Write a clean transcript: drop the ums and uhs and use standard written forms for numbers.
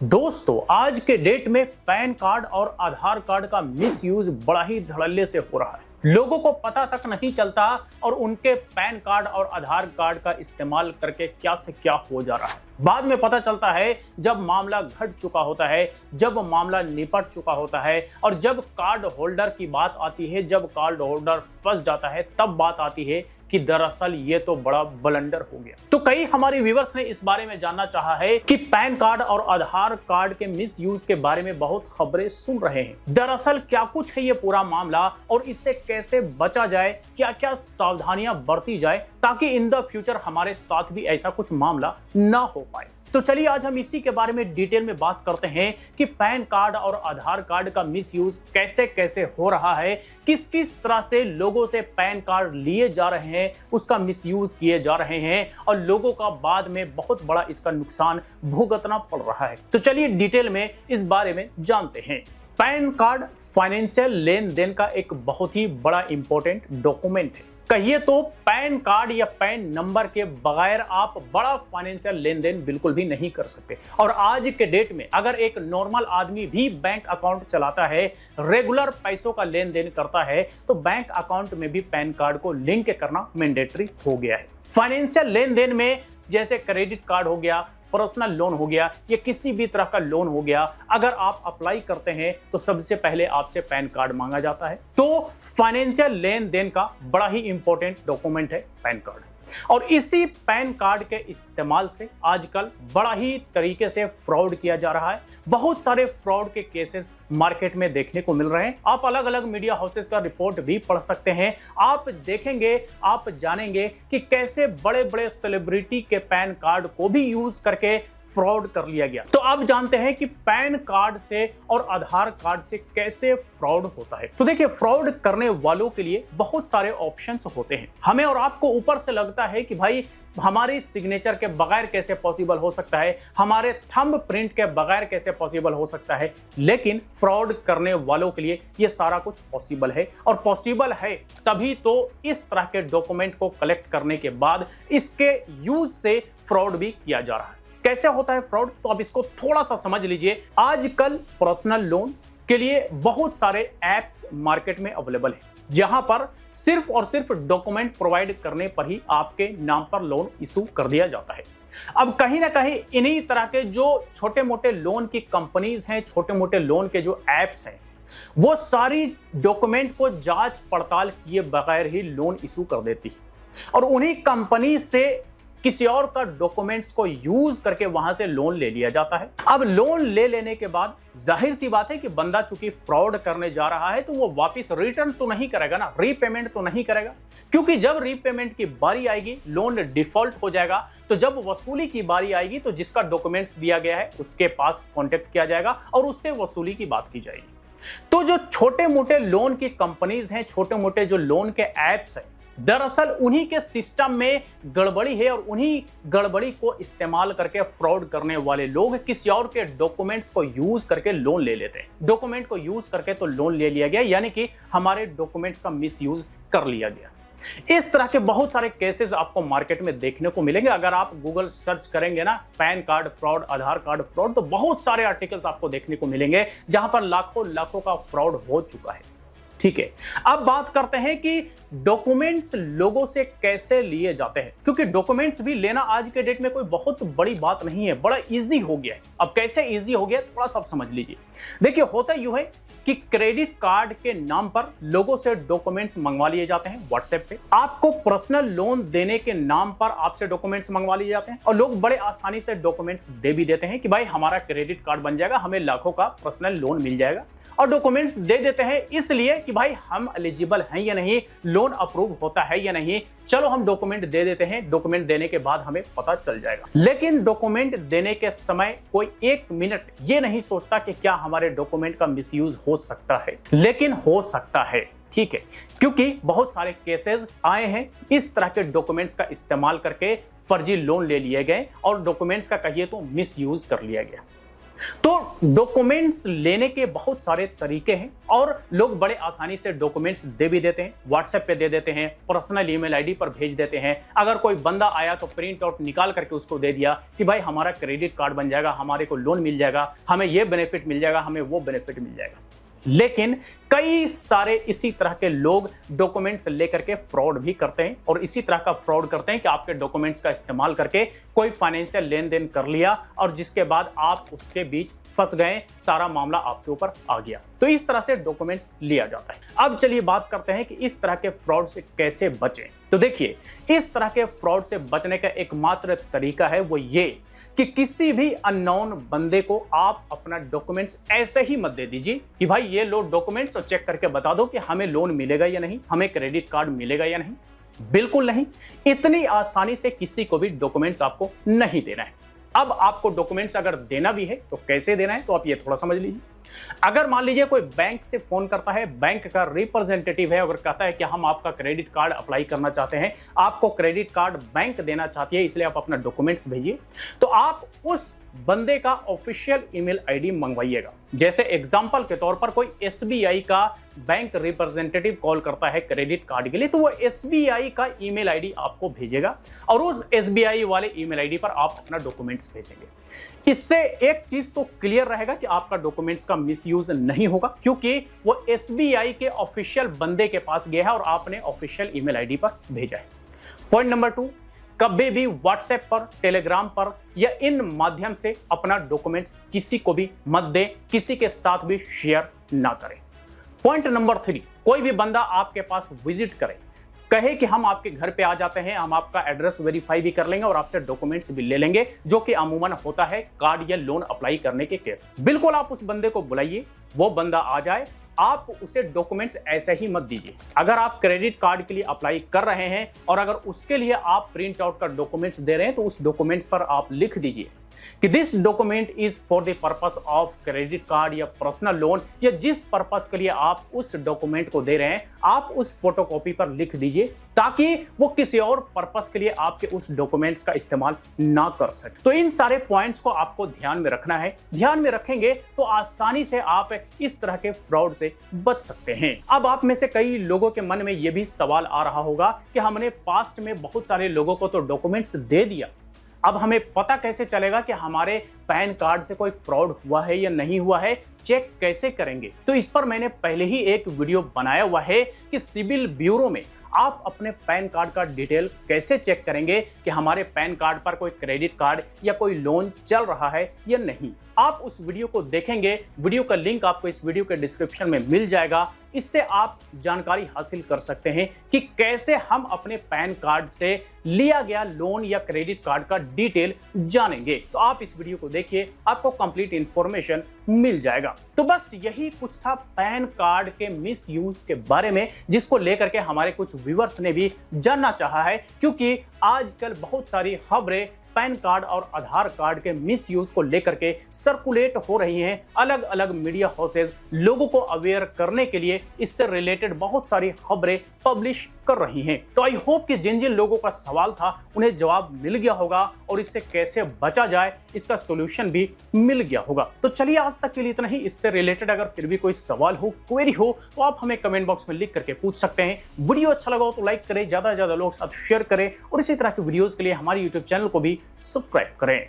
दोस्तों, आज के डेट में पैन कार्ड और आधार कार्ड का मिसयूज बड़ा ही धड़ल्ले से हो रहा है। लोगों को पता तक नहीं चलता और उनके पैन कार्ड और आधार कार्ड का इस्तेमाल करके क्या से क्या हो जा रहा है। बाद में पता चलता है जब मामला घट चुका होता है, जब मामला निपट चुका होता है और जब कार्ड होल्डर की बात आती है, जब कार्ड होल्डर फंस जाता है, तब बात आती है कि दरअसल ये तो बड़ा ब्लंडर हो गया। तो कई हमारे व्यूअर्स ने इस बारे में जानना चाहा है कि पैन कार्ड और आधार कार्ड के मिसयूज के बारे में बहुत खबरें सुन रहे हैं। दरअसल क्या कुछ है ये पूरा मामला और इससे कैसे बचा जाए, क्या क्या सावधानियां बरती जाए ताकि इन द फ्यूचर हमारे साथ भी ऐसा कुछ मामला ना हो पाए। तो चलिए आज हम इसी के बारे में डिटेल में बात करते हैं कि पैन कार्ड और आधार कार्ड का मिसयूज कैसे कैसे हो रहा है, किस किस तरह से लोगों से पैन कार्ड लिए जा रहे हैं, उसका मिसयूज किए जा रहे हैं और लोगों का बाद में बहुत बड़ा इसका नुकसान भुगतना पड़ रहा है। तो चलिए डिटेल में इस बारे में जानते हैं। पैन कार्ड फाइनेंशियल लेन देन का एक बहुत ही बड़ा इंपॉर्टेंट डॉक्यूमेंट है। कहिए तो पैन कार्ड या पैन नंबर के बगैर आप बड़ा फाइनेंशियल लेन देन बिल्कुल भी नहीं कर सकते। और आज के डेट में अगर एक नॉर्मल आदमी भी बैंक अकाउंट चलाता है, रेगुलर पैसों का लेन देन करता है, तो बैंक अकाउंट में भी पैन कार्ड को लिंक करना मैंडेटरी हो गया है। फाइनेंशियल लेन देन में जैसे क्रेडिट कार्ड हो गया, पर्सनल लोन हो गया या किसी भी तरह का लोन हो गया, अगर आप अप्लाई करते हैं तो सबसे पहले आपसे पैन कार्ड मांगा जाता है। तो फाइनेंशियल लेन देन का बड़ा ही इंपॉर्टेंट डॉक्यूमेंट है पैन कार्ड। और इसी पैन कार्ड के इस्तेमाल से आजकल बड़ा ही तरीके से फ्रॉड किया जा रहा है। बहुत सारे फ्रॉड के केसेस मार्केट में देखने को मिल रहे हैं। आप अलग अलग मीडिया हाउसेस का रिपोर्ट भी पढ़ सकते हैं। आप देखेंगे, आप जानेंगे कि कैसे बड़े बड़े सेलिब्रिटी के पैन कार्ड को भी यूज करके फ्रॉड कर लिया गया। तो आप जानते हैं कि पैन कार्ड से और आधार कार्ड से कैसे फ्रॉड होता है। तो देखिए, फ्रॉड करने वालों के लिए बहुत सारे ऑप्शंस होते हैं। हमें और आपको ऊपर से लगता है कि भाई हमारी सिग्नेचर के बगैर कैसे पॉसिबल हो सकता है, हमारे थंब प्रिंट के बगैर कैसे पॉसिबल हो सकता है, लेकिन फ्रॉड करने वालों के लिए यह सारा कुछ पॉसिबल है। और पॉसिबल है तभी तो इस तरह के डॉक्यूमेंट को कलेक्ट करने के बाद इसके यूज से फ्रॉड भी किया जा रहा है। कैसे होता है फ्रॉड, तो आप इसको थोड़ा सा समझ लीजिए। आजकल पर्सनल लोन के लिए बहुत सारे एप्स मार्केट में अवेलेबल है, जहां पर सिर्फ और सिर्फ डॉक्यूमेंट प्रोवाइड करने पर ही आपके नाम पर लोन इशू कर दिया जाता है। अब कहीं ना कहीं इन्हीं तरह के जो छोटे मोटे लोन की कंपनीज हैं, छोटे मोटे लोन के जो एप्स हैं, वो सारी डॉक्यूमेंट को जांच पड़ताल किए बगैर ही लोन इशू कर देती है और उन्हीं कंपनी से किसी और का डॉक्यूमेंट्स को यूज करके वहां से लोन ले लिया जाता है। अब लोन ले लेने के बाद जाहिर सी बात है कि बंदा चूंकि फ्रॉड करने जा रहा है तो वो वापस रिटर्न तो नहीं करेगा ना, रीपेमेंट तो नहीं करेगा, क्योंकि जब रीपेमेंट की बारी आएगी लोन डिफॉल्ट हो जाएगा। तो जब वसूली की बारी आएगी तो जिसका डॉक्यूमेंट्स दिया गया है उसके पास कॉन्टेक्ट किया जाएगा और उससे वसूली की बात की जाएगी। तो जो छोटे मोटे लोन की कंपनीज हैं, छोटे मोटे जो लोन के एप्स हैं, दरअसल उन्हीं के सिस्टम में गड़बड़ी है और उन्हीं गड़बड़ी को इस्तेमाल करके फ्रॉड करने वाले लोग किसी और के डॉक्यूमेंट्स को यूज करके लोन ले लेते हैं। डॉक्यूमेंट को यूज करके तो लोन ले लिया गया, यानी कि हमारे डॉक्यूमेंट्स का मिसयूज कर लिया गया। इस तरह के बहुत सारे केसेस आपको मार्केट में देखने को मिलेंगे। अगर आप गूगल सर्च करेंगे ना पैन कार्ड फ्रॉड, आधार कार्ड फ्रॉड, तो बहुत सारे आर्टिकल्स आपको देखने को मिलेंगे जहां पर लाखों लाखों का फ्रॉड हो चुका है। ठीक है, अब बात करते हैं कि डॉक्यूमेंट्स लोगों से कैसे लिए जाते हैं, क्योंकि डॉक्यूमेंट्स भी लेना आज के डेट में कोई बहुत बड़ी बात नहीं है, बड़ा इजी हो गया है। अब कैसे इजी हो गया थोड़ा सा समझ लीजिए। देखिए, होता यूं है कि क्रेडिट कार्ड के नाम पर लोगों से डॉक्यूमेंट्स मंगवा लिए जाते हैं व्हाट्सएप पे। आपको पर्सनल लोन देने के नाम पर आपसे डॉक्यूमेंट्स मंगवा लिए जाते हैं और लोग बड़े आसानी से डॉक्यूमेंट्स दे भी देते हैं कि भाई हमारा क्रेडिट कार्ड बन जाएगा, हमें लाखों का पर्सनल लोन मिल जाएगा। और डॉक्यूमेंट्स दे देते हैं इसलिए कि भाई हम एलिजिबल हैं या नहीं, लोन अप्रूव होता है या नहीं, चलो हम डॉक्यूमेंट दे देते हैं, डॉक्यूमेंट देने के बाद हमें पता चल जाएगा। लेकिन डॉक्यूमेंट देने के समय कोई एक मिनट ये नहीं सोचता कि क्या हमारे डॉक्यूमेंट का मिसयूज हो सकता है, लेकिन हो सकता है। ठीक है, क्योंकि बहुत सारे केसेस आए हैं इस तरह के डॉक्यूमेंट्स का इस्तेमाल करके फर्जी लोन ले लिए गए और डॉक्यूमेंट्स का कहिए तो मिसयूज कर लिया गया। तो डॉक्यूमेंट्स लेने के बहुत सारे तरीके हैं और लोग बड़े आसानी से डॉक्यूमेंट्स दे भी देते हैं, व्हाट्सएप पे दे देते हैं, पर्सनल ईमेल आईडी पर भेज देते हैं। अगर कोई बंदा आया तो प्रिंट आउट निकाल करके उसको दे दिया कि भाई हमारा क्रेडिट कार्ड बन जाएगा, हमारे को लोन मिल जाएगा, हमें ये बेनिफिट मिल जाएगा, हमें वो बेनिफिट मिल जाएगा। लेकिन कई सारे इसी तरह के लोग डॉक्यूमेंट्स लेकर के फ्रॉड भी करते हैं और इसी तरह का फ्रॉड करते हैं कि आपके डॉक्यूमेंट्स का इस्तेमाल करके कोई फाइनेंशियल लेन देन कर लिया और जिसके बाद आप उसके बीच फंस गए, सारा मामला आपके ऊपर आ गया। तो इस तरह से डॉक्यूमेंट्स लिया जाता है। अब चलिए बात करते हैं कि इस तरह के फ्रॉड से कैसे बचें। तो देखिए, इस तरह के फ्रॉड से बचने का एकमात्र तरीका है वो ये कि किसी भी अननोन बंदे को आप अपना डॉक्यूमेंट्स ऐसे ही मत दे दीजिए कि भाई ये लो डॉक्यूमेंट्स और चेक करके बता दो कि हमें लोन मिलेगा या नहीं, हमें क्रेडिट कार्ड मिलेगा या नहीं। बिल्कुल नहीं, इतनी आसानी से किसी को भी डॉक्यूमेंट्स आपको नहीं देना है। अब आपको डॉक्यूमेंट्स अगर देना भी है तो कैसे देना है, तो आप ये थोड़ा समझ लीजिए। अगर मान लीजिए कोई बैंक से फोन करता है, बैंक का रिप्रेजेंटेटिव है, अगर कहता है कि हम आपका क्रेडिट कार्ड अप्लाई करना चाहते हैं, आपको क्रेडिट कार्ड बैंक देना चाहती है, इसलिए आप अपना डॉक्यूमेंट्स भेजिए, तो आप उस बंदे का ऑफिशियल ईमेल आईडी मंगवाइएगा। जैसे एग्जांपल के तौर पर कोई एसबीआई का बैंक रिप्रेजेंटेटिव कॉल करता है क्रेडिट कार्ड के लिए, तो वो एसबीआई का ईमेल आईडी आपको भेजेगा और उस एसबीआई वाले ईमेल आईडी पर आप अपना डॉक्यूमेंट्स भेजेंगे। इससे एक चीज तो क्लियर रहेगा कि आपका डॉक्यूमेंट्स का मिसयूज नहीं होगा, क्योंकि वो एसबीआई के ऑफिशियल बंदे के पास गया है और आपने ऑफिशियल ईमेल आईडी पर भेजा है। पॉइंट नंबर 2, कभी भी व्हाट्सएप पर, टेलीग्राम पर या इन माध्यम से अपना डॉक्यूमेंट्स किसी को भी मत दें, किसी के साथ भी शेयर ना करें। पॉइंट नंबर 3, कोई भी बंदा आपके पास विजिट करे, कहे कि हम आपके घर पे आ जाते हैं, हम आपका एड्रेस वेरीफाई भी कर लेंगे और आपसे डॉक्यूमेंट्स भी ले लेंगे, जो कि अमूमन होता है कार्ड या लोन अप्लाई करने के केस। बिल्कुल आप उस बंदे को बुलाइए, वो बंदा आ जाए, आप उसे डॉक्यूमेंट्स ऐसे ही मत दीजिए। अगर आप क्रेडिट कार्ड के लिए अप्लाई कर रहे हैं और अगर उसके लिए आप प्रिंट आउट का डॉक्यूमेंट्स दे रहे हैं, तो उस डॉक्यूमेंट्स पर आप लिख दीजिए कि this document is for the purpose of credit card या पर्सनल लोन, या जिस पर्पस के लिए आप उस डॉक्यूमेंट को दे रहे हैं आप उस फोटोकॉपी पर लिख दीजिए, ताकि वो किसी और पर्पस के लिए आपके उस डॉक्यूमेंट्स का इस्तेमाल ना कर सके। तो इन सारे पॉइंट्स को आपको ध्यान में रखना है। ध्यान में रखेंगे तो आसानी से आप इस तरह के फ्रॉड से बच सकते हैं। अब आप में से कई लोगों के मन में यह भी सवाल आ रहा होगा कि हमने पास्ट में बहुत सारे लोगों को तो डॉक्यूमेंट्स दे दिया, अब हमें पता कैसे चलेगा कि हमारे पैन कार्ड से कोई फ्रॉड हुआ है या नहीं हुआ है, चेक कैसे करेंगे? तो इस पर मैंने पहले ही एक वीडियो बनाया हुआ है कि सिविल ब्यूरो में आप अपने पैन कार्ड का डिटेल कैसे चेक करेंगे कि हमारे पैन कार्ड पर कोई क्रेडिट कार्ड या कोई लोन चल रहा है या नहीं। आप उस वीडियो को देखेंगे, वीडियो का लिंक आपको इस वीडियो के डिस्क्रिप्शन में मिल जाएगा। इससे आप जानकारी हासिल कर सकते हैं कि कैसे हम अपने पैन कार्ड से लिया गया लोन या क्रेडिट कार्ड का डिटेल जानेंगे। तो आप इस वीडियो को देखिए, आपको कंप्लीट इंफॉर्मेशन मिल जाएगा। तो बस यही कुछ था पैन कार्ड के मिसयूज के बारे में, जिसको लेकर के हमारे कुछ व्यूअर्स ने भी जानना चाहा है, क्योंकि आजकल बहुत सारी खबरें पैन कार्ड और आधार कार्ड के मिसयूज को लेकर के सर्कुलेट हो रही हैं। अलग अलग मीडिया हाउसेज लोगों को अवेयर करने के लिए इससे रिलेटेड बहुत सारी खबरें पब्लिश कर रही हैं। तो आई होप कि जिन जिन लोगों का सवाल था उन्हें जवाब मिल गया होगा और इससे कैसे बचा जाए इसका सॉल्यूशन भी मिल गया होगा। तो चलिए आज तक के लिए इतना ही। इससे रिलेटेड अगर फिर भी कोई सवाल हो, क्वेरी हो, तो आप हमें कमेंट बॉक्स में लिख करके पूछ सकते हैं। वीडियो अच्छा लगा हो तो लाइक करें, ज्यादा से ज्यादा लोग साथ शेयर करें और इसी तरह के वीडियोस के लिए हमारे यूट्यूब चैनल को भी सब्सक्राइब करें।